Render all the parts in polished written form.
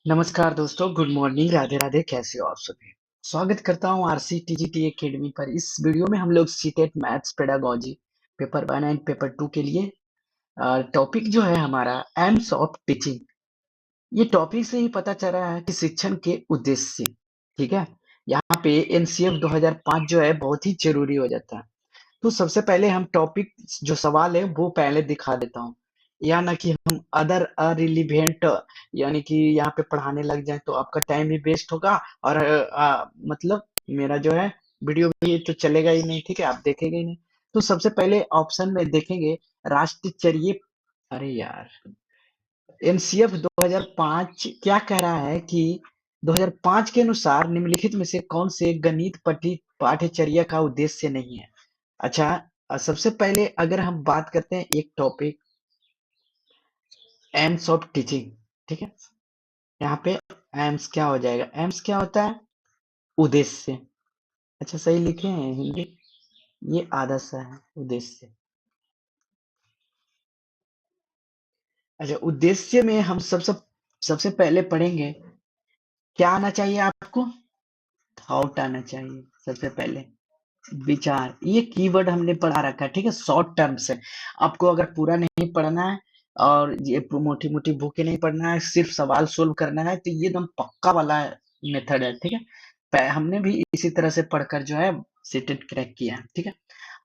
नमस्कार दोस्तों, good morning, Radhe Radhe. कैसे हो आप सभी? स्वागत करता हूँ आरसीटीजीटी एकेडमी पर। इस वीडियो में हम लोग CTET maths pedagogy paper 1 and paper 2 के लिए टॉपिक जो है हमारा एम्स ऑफ टीचिंग। ये टॉपिक से ही पता चल रहा है कि शिक्षण के उद्देश्य, ठीक है। यहाँ पे एनसीएफ 2005 जो है बहुत ही जरूरी हो जाता है। तो सबसे पहले हम टॉपिक जो सवाल है वो पहले दिखा देता हूँ, या ना कि हम अदर अरिलीवेंट यानी कि यहाँ पे पढ़ाने लग जाए तो आपका टाइम भी वेस्ट होगा और मतलब मेरा जो है वीडियो भी तो चलेगा ही नहीं, ठीक है, आप देखेंगे ही नहीं। तो सबसे पहले ऑप्शन में देखेंगे राष्ट्रचर्य। अरे यार, एनसीएफ 2005 क्या कह रहा है कि 2005 के अनुसार निम्नलिखित में से कौन से गणित पाठ्यचर्या का उद्देश्य नहीं है। अच्छा, सबसे पहले अगर हम बात करते हैं एक टॉपिक एम्स ऑफ टीचिंग, ठीक है। यहाँ पे एम्स क्या हो जाएगा? एम्स क्या होता है? उद्देश्य। अच्छा, सही लिखे हैं हिंदी? ये आधा सा है उद्देश्य। अच्छा, उद्देश्य में हम सबसे पहले पढ़ेंगे क्या आना चाहिए आपको? थॉट आना चाहिए सबसे पहले। विचार, ये कीवर्ड हमने पढ़ा रखा है, ठीक है, शॉर्ट टर्म से। आपको अगर पूरा नहीं पढ़ना है और ये मोटी मोटी बुकें नहीं पढ़ना है, सिर्फ सवाल सोल्व करना है, तो ये एकदम पक्का वाला मेथड है, ठीक है। हमने भी इसी तरह से पढ़कर जो है सीटेट क्रैक किया है, ठीक है।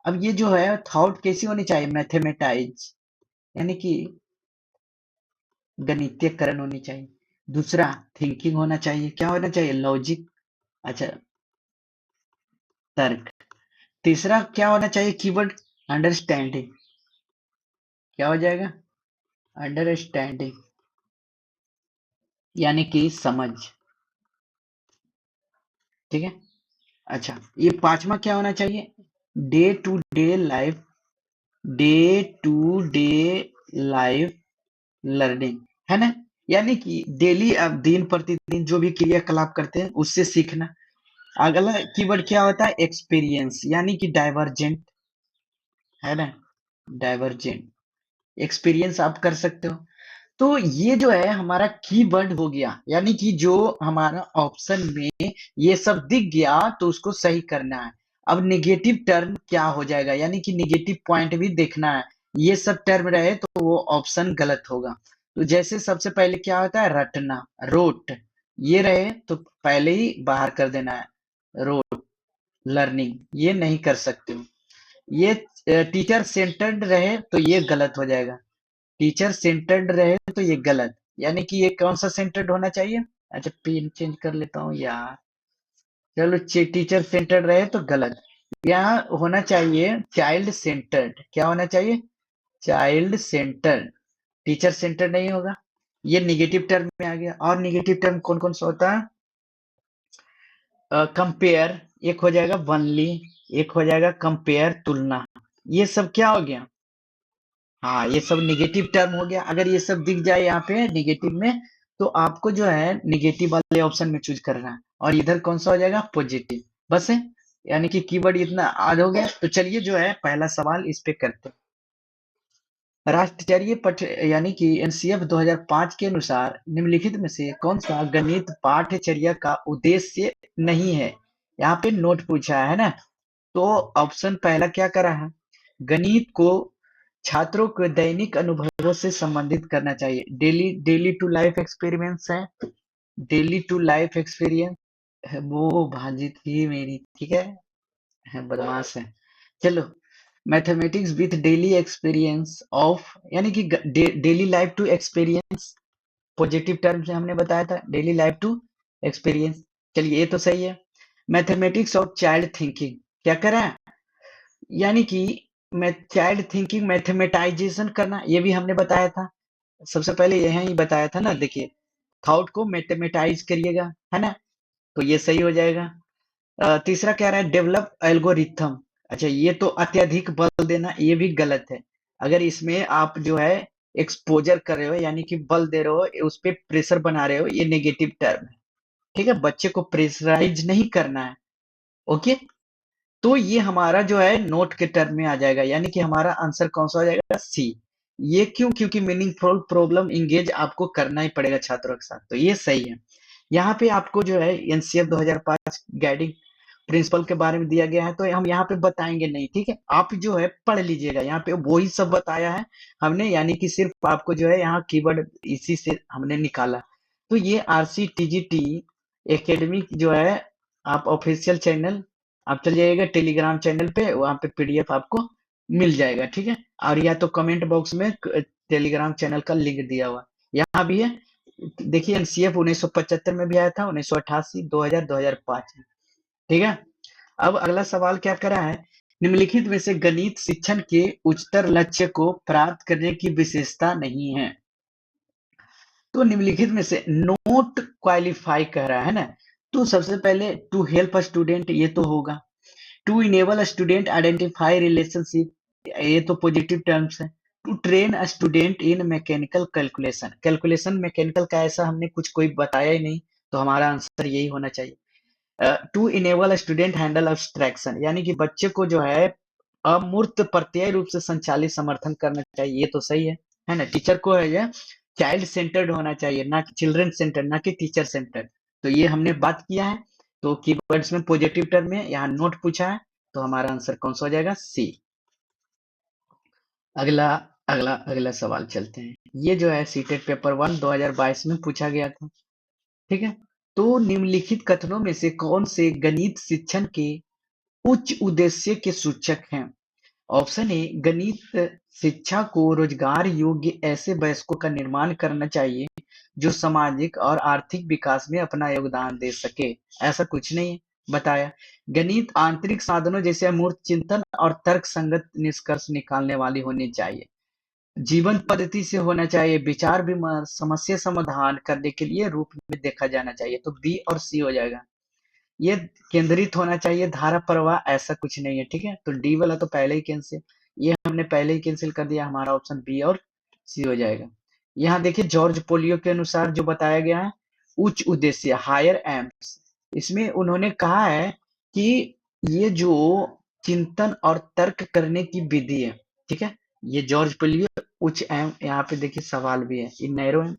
अब ये जो है थॉट कैसी होनी चाहिए? मैथमेटाइज, यानी कि गणितीयकरण होनी चाहिए। दूसरा, थिंकिंग होना चाहिए। क्या होना चाहिए? लॉजिक। अच्छा, तर्क। तीसरा क्या होना चाहिए कीवर्ड? अंडरस्टैंडिंग। क्या हो जाएगा? अंडरस्टैंडिंग, यानी कि समझ, ठीक है। अच्छा, ये पांचवा क्या होना चाहिए? Day to day life, day to day life learning, है ना। यानी कि डेली आप दिन प्रतिदिन जो भी क्रियाकलाप करते हैं उससे सीखना। अगला कीवर्ड क्या होता है? एक्सपीरियंस, यानी कि डाइवर्जेंट, है ना, डाइवर्जेंट एक्सपीरियंस आप कर सकते हो। तो ये जो है हमारा कीवर्ड हो गया, यानी कि जो हमारा ऑप्शन में ये सब दिख गया तो उसको सही करना है। अब निगेटिव टर्म क्या हो जाएगा, यानी कि निगेटिव पॉइंट भी देखना है। ये सब टर्म रहे तो वो ऑप्शन गलत होगा। तो जैसे सबसे पहले क्या होता है? रटना, रोट, ये रहे तो पहले ही बाहर कर देना है। रोट, लर्निंग, ये नहीं कर सकते हो। ये टीचर सेंटर्ड रहे तो ये गलत हो जाएगा। टीचर सेंटर्ड रहे तो ये गलत, यानी कि ये कौन सा सेंटर्ड होना चाहिए? अच्छा, पेन चेंज कर लेता हूँ यार। चलो, टीचर सेंटर्ड रहे तो गलत। यहाँ होना चाहिए चाइल्ड सेंटर्ड। क्या होना चाहिए? Child centred. टीचर सेंटर्ड नहीं होगा। ये निगेटिव टर्म में आ गया। और निगेटिव टर्म कौन कौन सा होता है? कंपेयर एक हो जाएगा, वनली एक हो जाएगा, कंपेयर तुलना। ये सब क्या हो गया? हाँ, ये सब निगेटिव टर्म हो गया। अगर ये सब दिख जाए यहाँ पे निगेटिव में, तो आपको जो है निगेटिव वाले ऑप्शन में चूज करना है। और इधर कौन सा हो जाएगा? पॉजिटिव। बस है, यानी कि कीवर्ड इतना आज हो गया। तो चलिए जो है पहला सवाल इस पे करते हैं। राष्ट्रीय पठ यानी कि एनसीएफ 2005 के अनुसार निम्नलिखित में से कौन सा गणित पाठ्यचर्या का उद्देश्य नहीं है? यहाँ पे नोट पूछा है ना। तो ऑप्शन पहला क्या करा है? गणित को छात्रों को दैनिक अनुभवों से संबंधित करना चाहिए। Daily daily to life experiments है। डेली टू लाइफ एक्सपीरियंस वो भांजी थी मेरी, ठीक है, बदमाश है। चलो, mathematics with daily experience of, यानी कि daily life to experience, positive term से हमने बताया था डेली लाइफ टू एक्सपीरियंस। चलिए, ये तो सही है। मैथमेटिक्स ऑफ चाइल्ड थिंकिंग क्या करा है? यानी कि मैं चाइल्ड थिंकिंग मैथमेटाइजेशन करना, ये भी हमने बताया था। सबसे पहले यही बताया था ना, देखिए, थॉट को मैथमेटाइज करिएगा, है ना। तो ये सही हो जाएगा। तीसरा क्या रहा है? Develop algorithm. अच्छा, ये तो अत्यधिक बल देना, ये भी गलत है। अगर इसमें आप जो है एक्सपोजर कर रहे हो, यानी कि बल दे रहे हो, उस पे प्रेशर बना रहे हो, ये नेगेटिव टर्म है, ठीक है। बच्चे को प्रेशराइज नहीं करना है, ओके। तो ये हमारा जो है नोट के टर्म में आ जाएगा, यानी कि हमारा आंसर कौन सा हो जाएगा? सी। ये क्यों? क्योंकि मीनिंगफुल प्रॉब्लम इंगेज आपको करना ही पड़ेगा छात्रों के साथ, तो ये सही है। यहाँ पे आपको जो है एनसीएफ 2005 गाइडिंग प्रिंसिपल के बारे में दिया गया है, तो हम यहाँ पे बताएंगे नहीं, ठीक है। आप जो है पढ़ लीजिएगा, यहाँ पे वही सब बताया है हमने, यानी कि सिर्फ आपको जो है यहाँ कीवर्ड इसी से हमने निकाला। तो ये RCTGT एकेडमिक जो है, आप ऑफिशियल चैनल आप चल जाइएगा टेलीग्राम चैनल पे, वहां पे पीडीएफ आपको मिल जाएगा, ठीक है। और या तो कमेंट बॉक्स में टेलीग्राम चैनल का लिंक दिया हुआ यहाँ भी है। देखिए एनसीएफ 1975 में भी आया था, 1988, 2000, 2005 में, ठीक है। अब अगला सवाल क्या करा है, निम्नलिखित में से गणित शिक्षण के उच्चतर लक्ष्य को प्राप्त करने की विशेषता नहीं है। तो निम्नलिखित में से नोट क्वालिफाई कह रहा है ना, तो सबसे पहले टू हेल्प स्टूडेंट, ये तो होगा। To enable student identify relationship, ये तो पॉजिटिव टर्म्स है। To train student in mechanical calculation, calculation mechanical का ऐसा हमने कुछ कोई बताया ही नहीं, तो हमारा आंसर यही होना चाहिए। To enable student handle abstraction, यानी कि बच्चे को जो है अमूर्त प्रत्यय रूप से संचालित समर्थन करना चाहिए, ये तो सही है ना। टीचर को है ये चाइल्ड सेंटर्ड होना चाहिए, ना कि चिल्ड्रन सेंटर्ड, ना कि टीचर सेंटर्ड, तो ये हमने बात किया है। तो कीवर्ड्स में पॉजिटिव टर्म में यहाँ नोट पूछा है, तो हमारा आंसर कौन सा हो जाएगा? सी। अगला अगला अगला सवाल चलते हैं। ये जो है सीटेट पेपर 1 2022 में पूछा गया था, ठीक है। तो निम्नलिखित कथनों में से कौन से गणित शिक्षण के उच्च उद्देश्य के सूचक हैं? ऑप्शन ए, गणित शिक्षा को रोजगार योग्य ऐसे वयस्कों का निर्माण करना चाहिए जो सामाजिक और आर्थिक विकास में अपना योगदान दे सके। ऐसा कुछ नहीं बताया। गणित आंतरिक साधनों जैसे अमूर्त चिंतन और तर्क संगत निष्कर्ष निकालने वाली होनी चाहिए। जीवन पद्धति से होना चाहिए। विचार विमर्श, समस्या समाधान करने के लिए रूप में देखा जाना चाहिए। तो बी और सी हो जाएगा। ये केंद्रित होना चाहिए, धारा प्रवाह, ऐसा कुछ नहीं है, ठीक है। तो डी वाला तो पहले ही कैंसिल, ये हमने पहले ही कैंसिल कर दिया, हमारा ऑप्शन बी और सी हो जाएगा। यहाँ देखिए जॉर्ज पोलियो के अनुसार जो बताया गया है उच्च उद्देश्य हायर एम्स, इसमें उन्होंने कहा है कि ये जो चिंतन और तर्क करने की विधि है, ठीक है, ये जॉर्ज पोलियो उच्च एम, यहाँ पे देखिए सवाल भी है, इन नैरो एम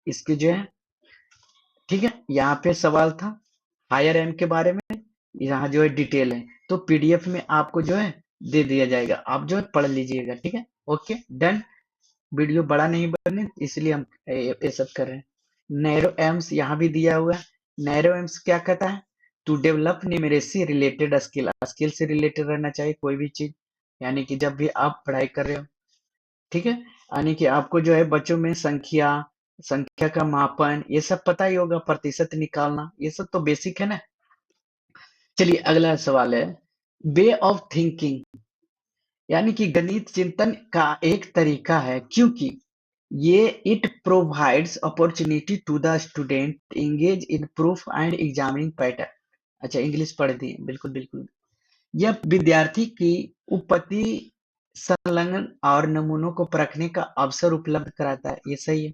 इसके जो है, ठीक है, यहाँ पे सवाल था हायर एम के बारे में, यहाँ जो है डिटेल है, तो पीडीएफ में आपको जो है दे दिया जाएगा, आप जो है पढ़ लीजिएगा, ठीक है। Okay done. वीडियो बड़ा नहीं बने इसलिए हम ये सब कर रहे हैं। नैरो एम्स यहाँ भी दिया हुआ है। नैरो एम्स क्या कहता है? To develop numeracy related skill, skill से रिलेटेड रहना चाहिए कोई भी चीज, यानी कि जब भी आप पढ़ाई कर रहे हो, ठीक है, यानी कि आपको जो है बच्चों में संख्या, संख्या का मापन, ये सब पता ही होगा, प्रतिशत निकालना, ये सब तो बेसिक है ना। चलिए अगला सवाल है, वे ऑफ थिंकिंग, यानी कि गणित चिंतन का एक तरीका है क्योंकि ये it provides opportunity to the student engage in proof and examining pattern. अच्छा इंग्लिश पढ़ दी, बिल्कुल बिल्कुल। यह विद्यार्थी की उपपत्ति संलग्न और नमूनों को परखने का अवसर उपलब्ध कराता है, ये सही है।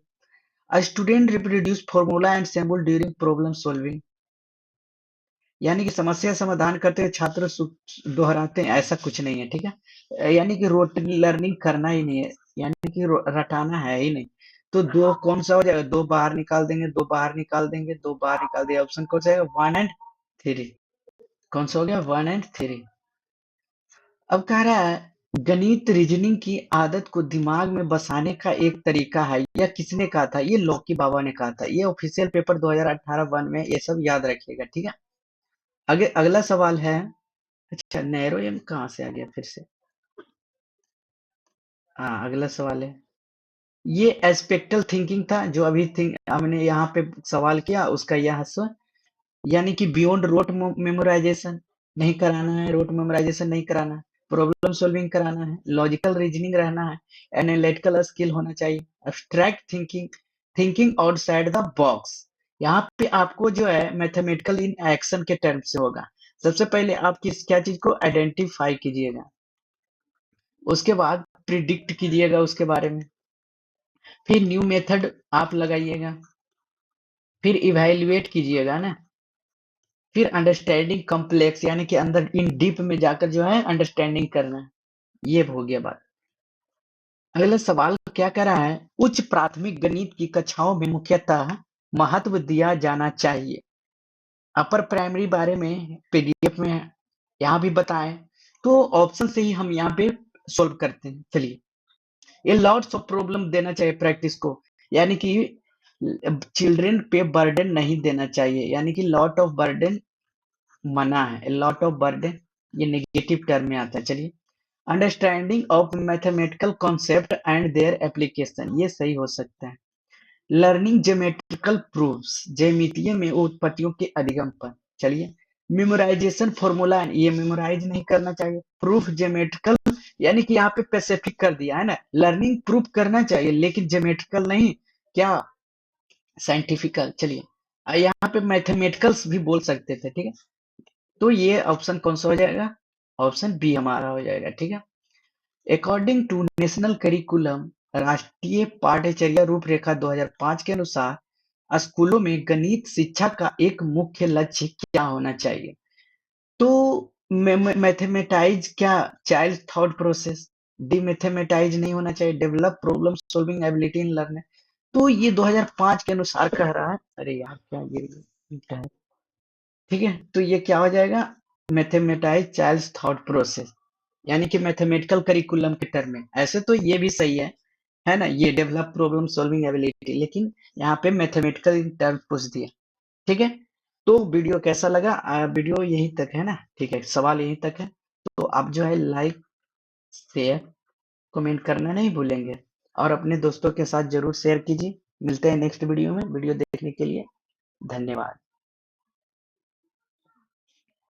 A student reproduce formula and symbol during problem solving, यानी कि समस्या समाधान करते हुए छात्र दोहराते हैं, ऐसा कुछ नहीं है, ठीक है। यानी कि रोट लर्निंग करना ही नहीं है, यानी कि रटाना है ही नहीं। तो दो कौन सा हो जाएगा? दो बाहर निकाल देंगे, दो बाहर निकाल देंगे, दो बाहर निकाल दिया, ऑप्शन कौन सा है? 1 and 3। कौन सा हो गया? 1 and 3। अब कह रहा है गणित रीजनिंग की आदत को दिमाग में बसाने का एक तरीका है, यह किसने कहा था? ये लौकी बाबा ने कहा था, ये ऑफिशियल पेपर 2018 वन में, ये सब याद रखिएगा, ठीक है। आगे अगला सवाल है, अच्छा नैरो एम कहाँ से आ गया फिर से? हाँ अगला सवाल है, ये एस्पेक्टल थिंकिंग था जो अभी थिंक हमने यहाँ पे सवाल किया, उसका यह हस्व, यानी कि बियॉन्ड रोट मेमोराइजेशन नहीं कराना है, रोट मेमोराइजेशन नहीं कराना है, प्रॉब्लम सॉल्विंग कराना है, लॉजिकल रीजनिंग रहना है, एनालिटिकल स्किल होना चाहिए, abstract thinking, thinking outside the box. यहाँ पे आपको जो है मैथमेटिकल इन एक्शन के टर्म से होगा। सबसे पहले आप किस क्या चीज को आइडेंटिफाई कीजिएगा, उसके बाद प्रिडिक्ट कीजिएगा उसके बारे में, फिर न्यू मेथड आप लगाइएगा, फिर इवेल्युएट कीजिएगा ना, फिर अंडरस्टैंडिंग कॉम्प्लेक्स, यानी कि अंदर इन डीप में जाकर जो है अंडरस्टैंडिंग करना है, ये हो गया बात। अगला सवाल क्या कह रहा है, उच्च प्राथमिक गणित की कक्षाओं में मुख्यतः महत्व दिया जाना चाहिए। अपर प्राइमरी बारे में पीडीएफ में यहाँ भी बताएं, तो ऑप्शन से ही हम यहाँ पे सोल्व करते हैं। चलिए, ये लॉट्स ऑफ प्रॉब्लम देना चाहिए प्रैक्टिस को, यानी कि चिल्ड्रन पे बर्डन नहीं देना चाहिए, यानी कि लॉट ऑफ बर्डन मना है। लॉट ऑफ बर्डन ये नेगेटिव टर्म में आता है। चलिए, understanding of mathematical concept and their application, ये सही हो सकता है। लर्निंग ज्योमेट्रिकल प्रूफ्स, ज्यामितीय में उत्पत्तियों के अधिगम पर। चलिए, मेमोराइजेशन फॉर्मूला, ये मेमोराइज नहीं करना चाहिए। प्रूफ ज्योमेट्रिकल, यानी कि यहाँ पे स्पेसिफिक कर दिया है ना, लर्निंग प्रूफ करना चाहिए लेकिन ज्योमेट्रिकल नहीं, क्या साइंटिफिकल। चलिए, यहाँ पे मैथमेटिकल्स भी बोल सकते थे, ठीक है। तो ये ऑप्शन कौन सा हो जाएगा, ऑप्शन बी हमारा हो जाएगा, ठीक है। अकॉर्डिंग टू नेशनल करिकुलम, राष्ट्रीय पाठ्यचर्या रूपरेखा 2005 के अनुसार स्कूलों में गणित शिक्षा का एक मुख्य लक्ष्य क्या होना चाहिए। तो मैथमेटाइज क्या, चाइल्ड थॉट प्रोसेस, डीमैथमेटाइज नहीं होना चाहिए, develop problem solving ability in learning. तो ये 2005 के अनुसार कह रहा है। अरे यार, क्या ये, ठीक है, तो ये क्या हो जाएगा, मैथमेटाइज चाइल्ड थॉट प्रोसेस, यानी कि मैथमेटिकल करिकुलम के टर्म में। ऐसे तो ये भी सही है ना, ये डेवलप प्रॉब्लम सॉल्विंग एबिलिटी, लेकिन यहाँ पे मैथमेटिकल टर्म पूछ दिया, ठीक है। तो वीडियो कैसा लगा, वीडियो यहीं तक है ना, ठीक है, सवाल यहीं तक है। तो आप जो है लाइक शेयर कमेंट करना नहीं भूलेंगे, और अपने दोस्तों के साथ जरूर शेयर कीजिए। मिलते हैं नेक्स्ट वीडियो में। वीडियो देखने के लिए धन्यवाद।